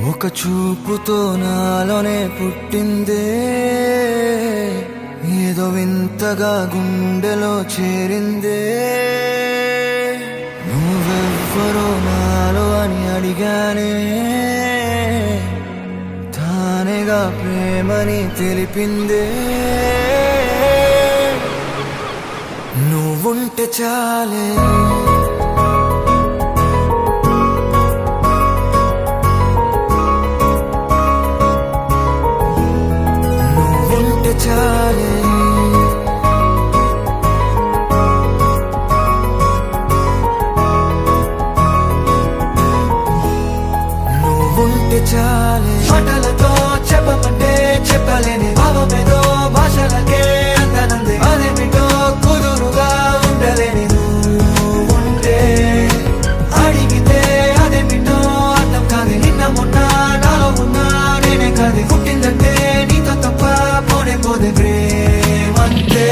ఒక చూపుతో నాలోనే పుట్టిందే, ఏదో వింతగా గుండెలో చేరిందే. నువ్వెవ్వరో నాలో అని అడిగానే, తానేగా ప్రేమని తెలిపిందే. నువ్వుంటే చాలే, చాలే, నువ్వుంటే చాలే. మాటలతో చెప్పమంటే చెప్పలేని భావమేదో భాషలకే అందనందే. అదేమిటో కుదురుగా ఉండలేని నువ్వుంటే, అడిగితే అదేమిటో అర్థం కాదు. నిన్న మొన్న నాలో ఉన్నా నేనే కాదు. పుట్టిందంటే నీతో తప్ప పోనే పోదే ప్రేమంతే.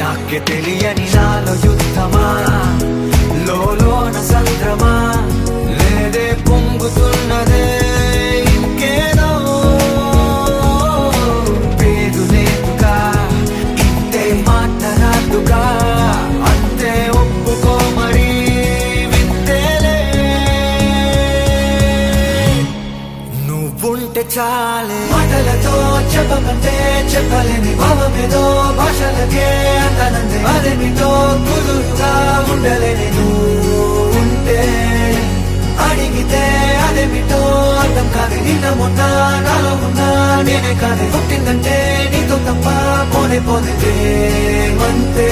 నాకే తెలియని నాలో యుద్ధమా, లోన సంద్రమా, లేదే పొంగుతున్నదే ఇంకేదో. పేరు లేదుగా, ఇంతే మాట్లాడుగా, అంతే ఒప్పుకో మరి వింతేలే. నువ్వుంటే చాలే, మాటలతో చెప్పమంటే చెప్పలేని భావమేదో భాషలకే అందనందే. అదేమిటో కుదురుగా ఉండలేని నువ్వుంటే, అడిగితే అదేమిటో అర్థం కాదు. నిన్న మొన్న నాలో ఉన్నా నేనే కాదు. పుట్టిందంటే నీతో తప్ప పోనే పోదే ప్రేమంతే.